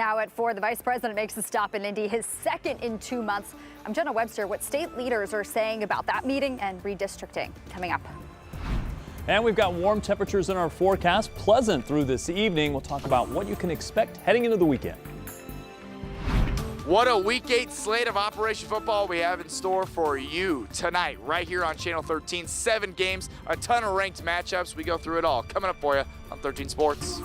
Now at 4, the vice president makes a stop in Indy, his second in 2 months. I'm Jenna Webster. What state leaders are saying about that meeting and redistricting coming up. And we've got warm temperatures in our forecast, pleasant through this evening. We'll talk about what you can expect heading into the weekend. What a Week 8 slate of Operation Football we have in store for you tonight, right here on Channel 13. 7 games, a ton of ranked matchups. We go through it all. Coming up for you on 13 Sports.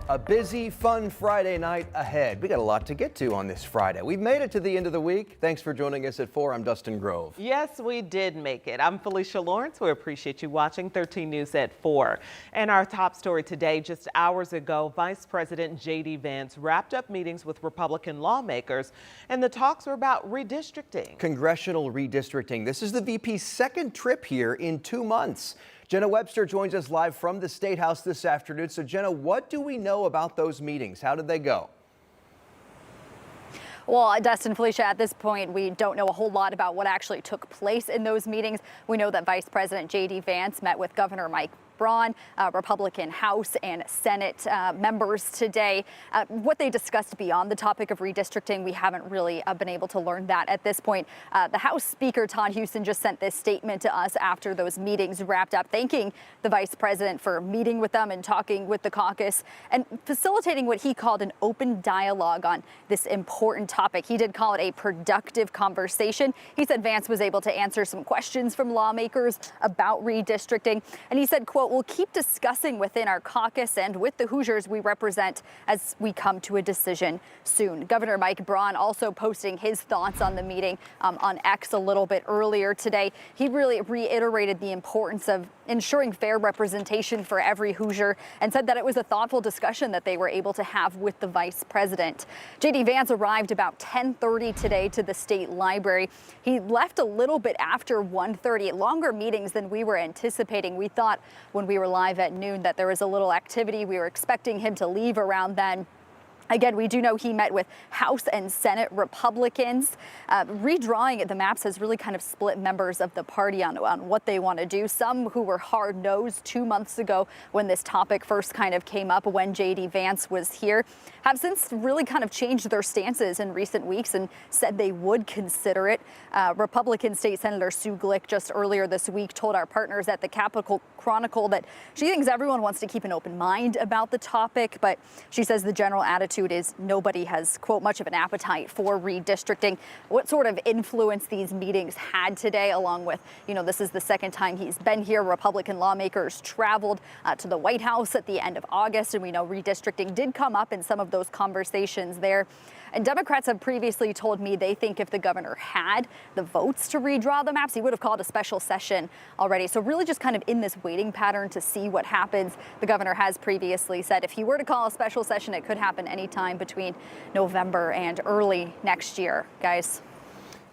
A busy, fun Friday night ahead. We got a lot to get to on this Friday. We've made it to the end of the week. Thanks for joining us at 4. I'm Dustin Grove. Yes, we did make it. I'm Felicia Lawrence. We appreciate you watching 13 News at 4. And our top story today, just hours ago, Vice President J.D. Vance wrapped up meetings with Republican lawmakers, and the talks were about redistricting. Congressional redistricting. This is the VP's second trip here in 2 months. Jenna Webster joins us live from the State House this afternoon. So, Jenna, what do we know about those meetings? How did they go? Well, Dustin, Felicia, at this point, we don't know a whole lot about what actually took place in those meetings. We know that Vice President J.D. Vance met with Governor Mike Braun, Republican House and Senate members today. What they discussed beyond the topic of redistricting, we haven't really been able to learn that at this point. The House Speaker, Todd Huston, just sent this statement to us after those meetings wrapped up, thanking the vice president for meeting with them and talking with the caucus and facilitating what he called an open dialogue on this important topic. He did call it a productive conversation. He said Vance was able to answer some questions from lawmakers about redistricting. And he said, quote, "We'll keep discussing within our caucus and with the Hoosiers we represent as we come to a decision soon." Governor Mike Braun also posting his thoughts on the meeting on X a little bit earlier today. He really reiterated the importance of ensuring fair representation for every Hoosier and said that it was a thoughtful discussion that they were able to have with the vice president. J.D. Vance arrived about 10:30 today to the state library. He left a little bit after 1:30, longer meetings than we were anticipating. We thought when we were live at noon that there was a little activity. We were expecting him to leave around then. Again, we do know he met with House and Senate Republicans. Redrawing the maps has really kind of split members of the party on what they want to do. Some who were hard-nosed 2 months ago when this topic first kind of came up when J.D. Vance was here have since really kind of changed their stances in recent weeks and said they would consider it. Republican State Senator Sue Glick just earlier this week told our partners at the Capitol Chronicle that she thinks everyone wants to keep an open mind about the topic, but she says the general attitude is nobody has, quote, much of an appetite for redistricting. What sort of influence these meetings had today, along with, this is the second time he's been here. Republican lawmakers traveled to the White House at the end of August, and we know redistricting did come up in some of those conversations there. And Democrats have previously told me they think if the governor had the votes to redraw the maps, he would have called a special session already. So really just kind of in this waiting pattern to see what happens. The governor has previously said if he were to call a special session, it could happen anytime between November and early next year. Guys.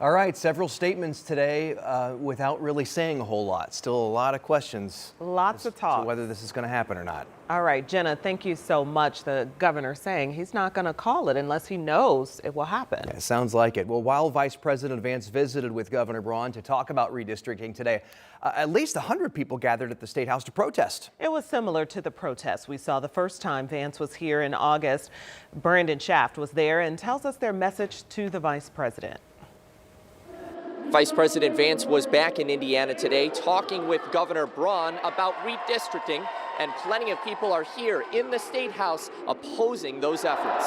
All right, several statements today without really saying a whole lot. Still a lot of questions. Lots of talk. Whether this is going to happen or not. All right, Jenna, thank you so much. The governor saying he's not going to call it unless he knows it will happen. Yeah, sounds like it. Well, while Vice President Vance visited with Governor Braun to talk about redistricting today, at least 100 people gathered at the State House to protest. It was similar to the protest we saw the first time Vance was here in August. Brandon Shaft was there and tells us their message to the vice president. Vice President Vance was back in Indiana today talking with Governor Braun about redistricting, and plenty of people are here in the State House opposing those efforts.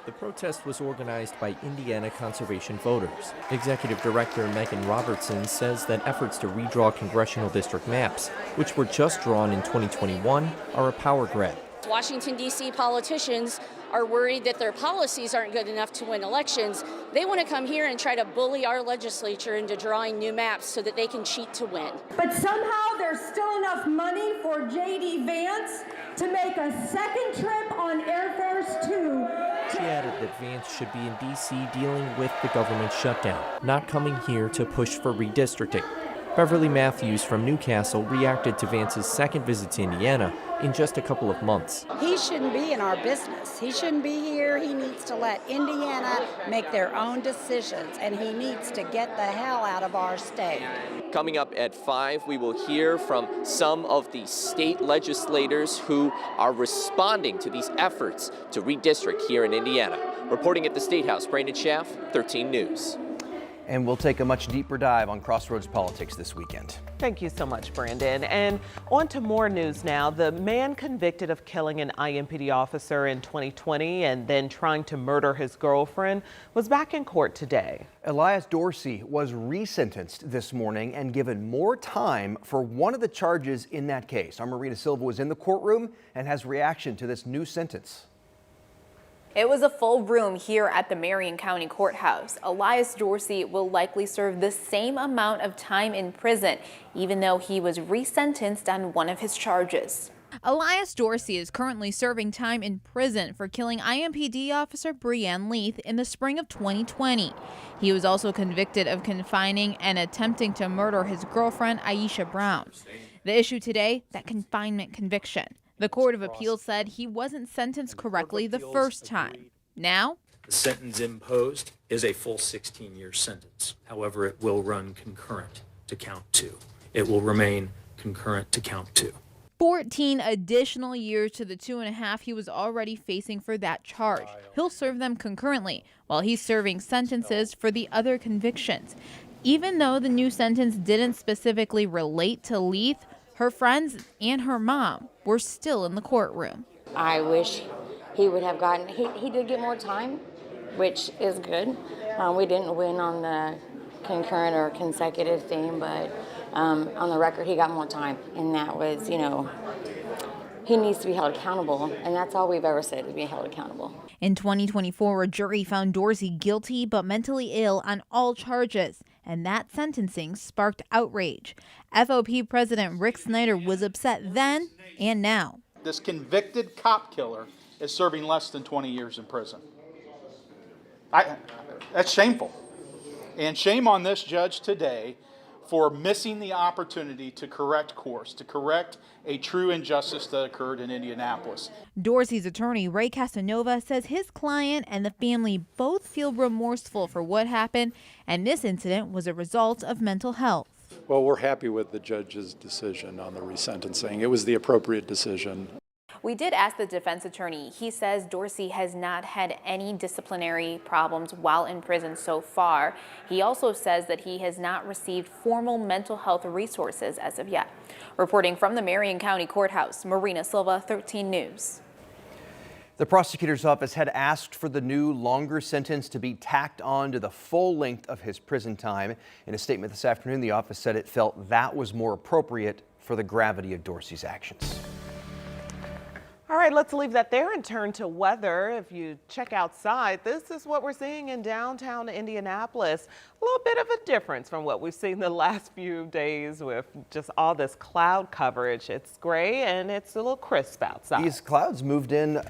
The protest was organized by Indiana Conservation Voters. Executive Director Megan Robertson says that efforts to redraw congressional district maps, which were just drawn in 2021, are a power grab. Washington, D.C. politicians are worried that their policies aren't good enough to win elections. They want to come here and try to bully our legislature into drawing new maps so that they can cheat to win. But somehow there's still enough money for J.D. Vance to make a second trip on Air Force Two. She added that Vance should be in D.C. dealing with the government shutdown, not coming here to push for redistricting. Beverly Matthews from Newcastle reacted to Vance's second visit to Indiana in just a couple of months. He shouldn't be in our business. He shouldn't be here. He needs to let Indiana make their own decisions, and he needs to get the hell out of our state. Coming up at 5, we will hear from some of the state legislators who are responding to these efforts to redistrict here in Indiana. Reporting at the State House, Brandon Schaff, 13 News. And we'll take a much deeper dive on Crossroads politics this weekend. Thank you so much, Brandon. And on to more news now. The man convicted of killing an IMPD officer in 2020 and then trying to murder his girlfriend was back in court today. Elias Dorsey was resentenced this morning and given more time for one of the charges in that case. Our Marina Silva was in the courtroom and has reaction to this new sentence. It was a full room here at the Marion County Courthouse. Elias Dorsey will likely serve the same amount of time in prison, even though he was resentenced on one of his charges. Elias Dorsey is currently serving time in prison for killing IMPD officer Breanne Leith in the spring of 2020. He was also convicted of confining and attempting to murder his girlfriend, Aisha Brown. The issue today, that confinement conviction. The Court of Appeals said he wasn't sentenced correctly the first time. Now, the sentence imposed is a full 16-year sentence. However, it will run concurrent to count 2. It will remain concurrent to count 2. 14 additional years to the 2.5 he was already facing for that charge. He'll serve them concurrently while he's serving sentences for the other convictions. Even though the new sentence didn't specifically relate to Leith, her friends and her mom were still in the courtroom. I wish he would have gotten, he did get more time, which is good. We didn't win on the concurrent or consecutive thing, but on the record, he got more time. And that was, he needs to be held accountable. And that's all we've ever said, is be held accountable. In 2024, a jury found Dorsey guilty but mentally ill on all charges, and that sentencing sparked outrage. FOP President Rick Snyder was upset then and now. This convicted cop killer is serving less than 20 years in prison. That's shameful. And shame on this judge today for missing the opportunity to correct course, to correct a true injustice that occurred in Indianapolis. Dorsey's attorney, Ray Casanova, says his client and the family both feel remorseful for what happened, and this incident was a result of mental health. Well, we're happy with the judge's decision on the resentencing. It was the appropriate decision. We did ask the defense attorney. He says Dorsey has not had any disciplinary problems while in prison so far. He also says that he has not received formal mental health resources as of yet. Reporting from the Marion County Courthouse, Marina Silva, 13 News. The prosecutor's office had asked for the new longer sentence to be tacked on to the full length of his prison time. In a statement this afternoon, the office said it felt that was more appropriate for the gravity of Dorsey's actions. All right, let's leave that there and turn to weather. If you check outside, this is what we're seeing in downtown Indianapolis. A little bit of a difference from what we've seen the last few days with just all this cloud coverage. It's gray and it's a little crisp outside. These clouds moved in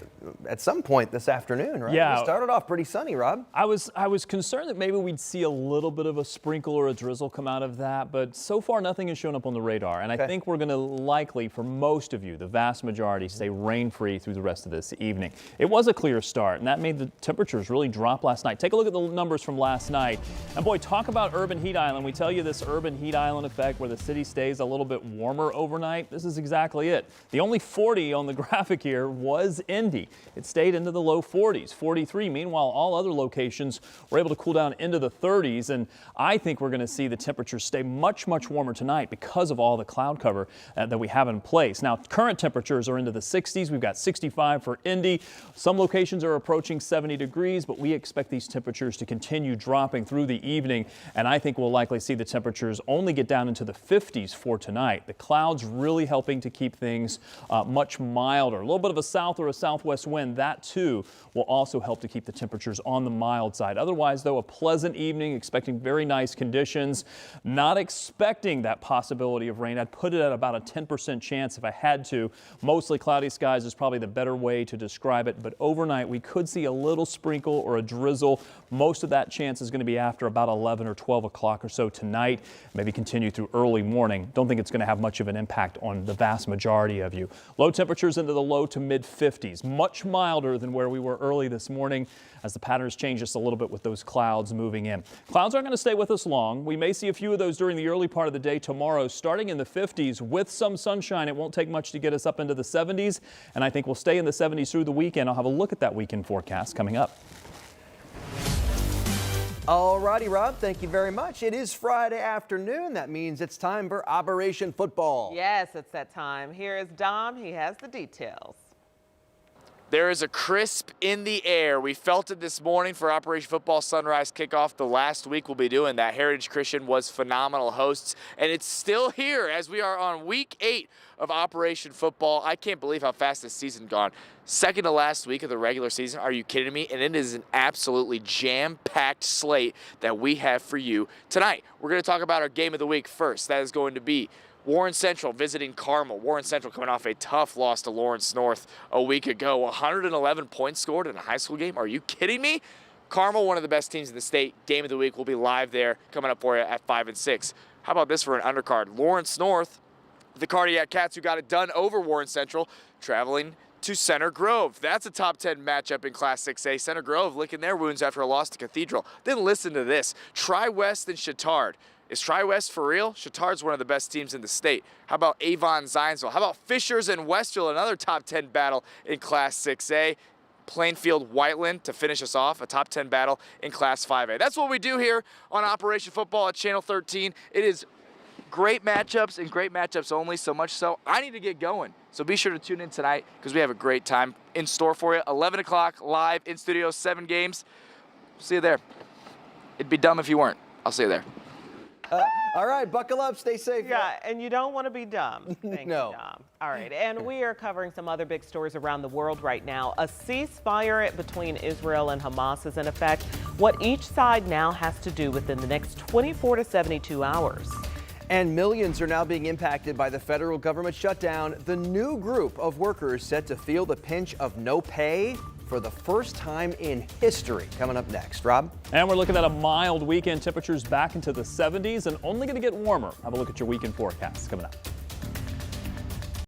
at some point this afternoon, right? Yeah. It started off pretty sunny, Rob. I was concerned that maybe we'd see a little bit of a sprinkle or a drizzle come out of that, but so far nothing has shown up on the radar. And I think we're going to likely, for most of you, the vast majority, stay rain-free through the rest of this evening. It was a clear start, and that made the temperatures really drop last night. Take a look at the numbers from last night. And boy, talk about urban heat island. We tell you this urban heat island effect where the city stays a little bit warmer overnight. This is exactly it. The only 40 on the graphic here was Indy. It stayed into the low 40s, 43. Meanwhile, all other locations were able to cool down into the 30s. And I think we're going to see the temperatures stay much, much warmer tonight because of all the cloud cover that we have in place. Now, current temperatures are into the 60s. We've got 65 for Indy. Some locations are approaching 70 degrees, but we expect these temperatures to continue dropping through the evening. And I think we'll likely see the temperatures only get down into the 50s for tonight. The clouds really helping to keep things much milder. A little bit of a south or a southwest wind, that too will also help to keep the temperatures on the mild side. Otherwise, though, a pleasant evening, expecting very nice conditions. Not expecting that possibility of rain. I'd put it at about a 10% chance if I had to. Mostly cloudy skies skies is probably the better way to describe it, but overnight we could see a little sprinkle or a drizzle. Most of that chance is going to be after about 11 or 12 o'clock or so tonight, maybe continue through early morning. Don't think it's going to have much of an impact on the vast majority of you. Low temperatures into the low to mid 50s, much milder than where we were early this morning as the patterns change just a little bit with those clouds moving in. Clouds aren't going to stay with us long. We may see a few of those during the early part of the day tomorrow, starting in the 50s with some sunshine. It won't take much to get us up into the 70s, and I think we'll stay in the 70s through the weekend. I'll have a look at that weekend forecast coming up. All righty, Rob, thank you very much. It is Friday afternoon. That means it's time for Operation Football. Yes, it's that time. Here is Dom. He has the details. There is a crisp in the air. We felt it this morning for Operation Football Sunrise Kickoff. The last week we'll be doing that. Heritage Christian was phenomenal hosts, and it's still here as we are on week 8 of Operation Football. I can't believe how fast this season gone. Second to last week of the regular season. Are you kidding me? And it is an absolutely jam-packed slate that we have for you tonight. We're going to talk about our game of the week first. That is going to be Warren Central visiting Carmel. Warren Central coming off a tough loss to Lawrence North a week ago. 111 points scored in a high school game. Are you kidding me? Carmel, one of the best teams in the state. Game of the week will be live there coming up for you at 5 and 6. How about this for an undercard? Lawrence North, the Cardiac Cats who got it done over Warren Central, traveling to Center Grove. That's a top 10 matchup in Class 6A. Center Grove licking their wounds after a loss to Cathedral. Then listen to this. Tri-West and Chittard. Is Tri-West for real? Chittard's one of the best teams in the state. How about Avon Zionsville? How about Fishers and Westville, another top 10 battle in Class 6A? Plainfield Whiteland to finish us off, a top 10 battle in Class 5A. That's what we do here on Operation Football at Channel 13. It is great matchups and great matchups only, so much so I need to get going. So be sure to tune in tonight because we have a great time in store for you. 11 o'clock live in studio, 7 games. See you there. It'd be dumb if you weren't. I'll see you there. All right, buckle up, stay safe. Yeah, and you don't want to be dumb. Thank No. you, Dom. All right, and we are covering some other big stories around the world right now. A ceasefire between Israel and Hamas is in effect. What each side now has to do within the next 24 to 72 hours. And millions are now being impacted by the federal government shutdown. The new group of workers set to feel the pinch of no pay for the first time in history. Coming up next, Rob. And we're looking at a mild weekend. Temperatures back into the 70s and only going to get warmer. Have a look at your weekend forecast coming up.